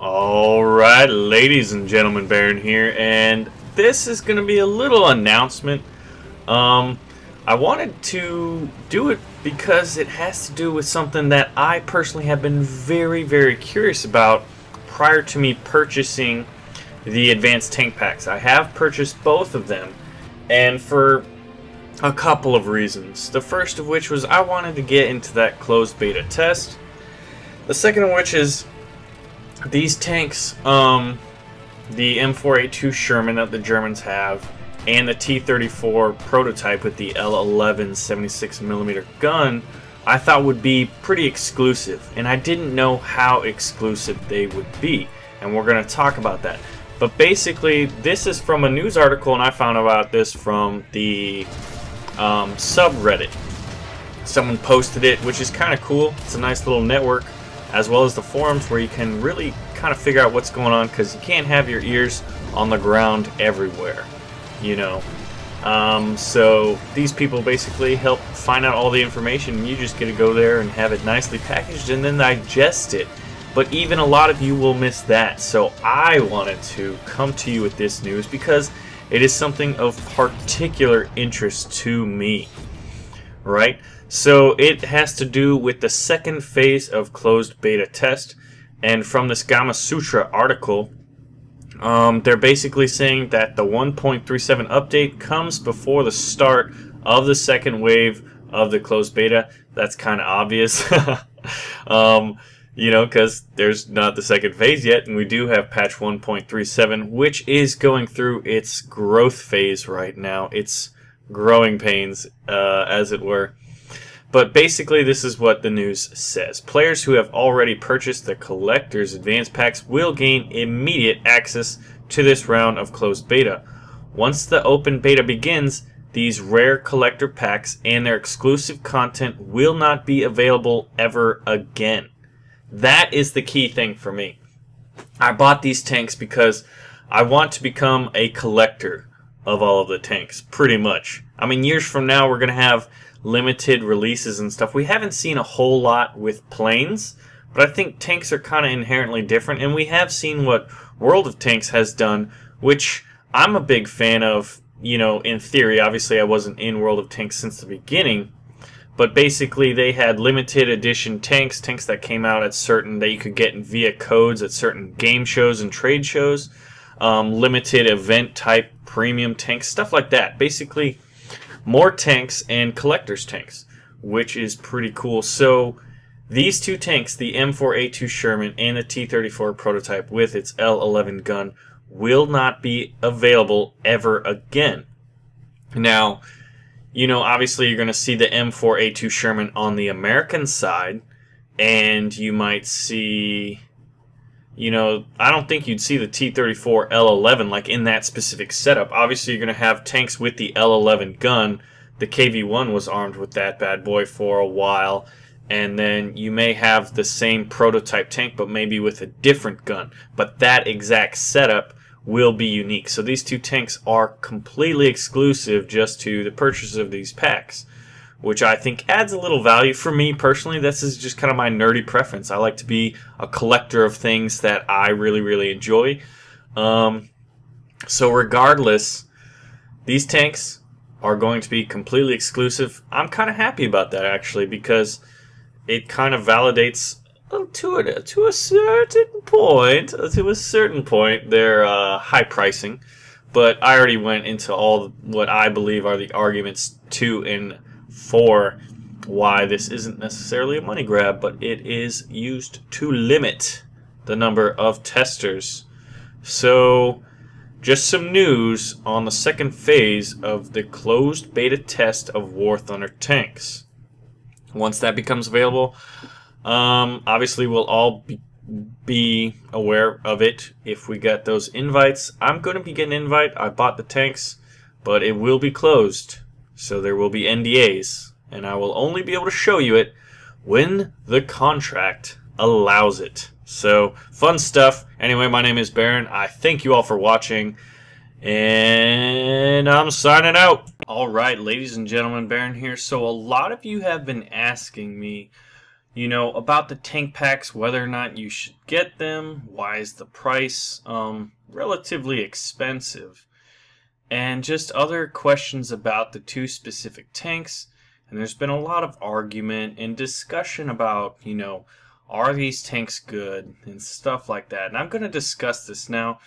Alright, ladies and gentlemen, Baron here, and this is going to be a little announcement. I wanted to do it because it has to do with something that I personally have been very curious about prior to me purchasing the advanced tank packs. I have purchased both of them, and for a couple of reasons. The first of which was I wanted to get into that closed beta test. The second of which is these tanks, the M4A2 Sherman that the Germans have, and the T-34 prototype with the L11 76mm gun, I thought would be pretty exclusive, and I didn't know how exclusive they would be, and we're going to talk about that. But basically, this is from a news article, and I found about this from the subreddit. Someone posted it, which is kind of cool. It's a nice little network, as well as the forums where you can really kind of figure out what's going on, because you can't have your ears on the ground everywhere, you know. So these people basically help find out all the information, and you just get to go there and have it nicely packaged and then digest it. But even a lot of you will miss that, so I wanted to come to you with this news because it is something of particular interest to me, right? So it has to do with the second phase of closed beta test, and from this Gamma Sutra article, they're basically saying that the 1.37 update comes before the start of the second wave of the closed beta. That's kind of obvious, you know, because there's not the second phase yet, and we do have patch 1.37, which is going through its growth phase right now. It's growing pains, as it were. But basically, this is what the news says. Players who have already purchased the Collector's Advanced Packs will gain immediate access to this round of closed beta. Once the open beta begins, these rare collector packs and their exclusive content will not be available ever again. That is the key thing for me. I bought these tanks because I want to become a collector of all of the tanks, pretty much. I mean, years from now, we're going to have limited releases and stuff. We haven't seen a whole lot with planes, but I think tanks are kind of inherently different, and we have seen what World of Tanks has done, which I'm a big fan of, you know, in theory. Obviously, I wasn't in World of Tanks since the beginning, but basically they had limited edition tanks that came out at certain, that you could get via codes at certain game shows and trade shows, limited event type premium tanks, stuff like that. Basically, more tanks and collector's tanks, which is pretty cool. So these two tanks, the M4A2 Sherman and the T-34 prototype with its L11 gun, will not be available ever again. Now, you know, obviously you're going to see the M4A2 Sherman on the American side, and you might see, you know, I don't think you'd see the T-34 L11 like in that specific setup. Obviously, you're going to have tanks with the L11 gun. The KV-1 was armed with that bad boy for a while. And then you may have the same prototype tank, but maybe with a different gun. But that exact setup will be unique. So these two tanks are completely exclusive just to the purchase of these packs, which I think adds a little value for me personally. This is just kind of my nerdy preference. I like to be a collector of things that I really enjoy. So regardless, these tanks are going to be completely exclusive. I'm kind of happy about that, actually, because it kind of validates to a certain point their high pricing. But I already went into all what I believe are the arguments to and for why this isn't necessarily a money grab, but it is used to limit the number of testers. So, just some news on the second phase of the closed beta test of War Thunder tanks. Once that becomes available, obviously we'll all be aware of it if we get those invites. I'm going to be getting an invite. I bought the tanks, but it will be closed. So there will be NDAs, and I will only be able to show you it when the contract allows it. So, fun stuff. Anyway, my name is Baron. I thank you all for watching, and I'm signing out. Alright, ladies and gentlemen, Baron here. So a lot of you have been asking me you know, about the tank packs, whether or not you should get them, why is the price relatively expensive, and just other questions about the two specific tanks. And there's been a lot of argument and discussion about, you know, are these tanks good and stuff like that. And I'm going to discuss this now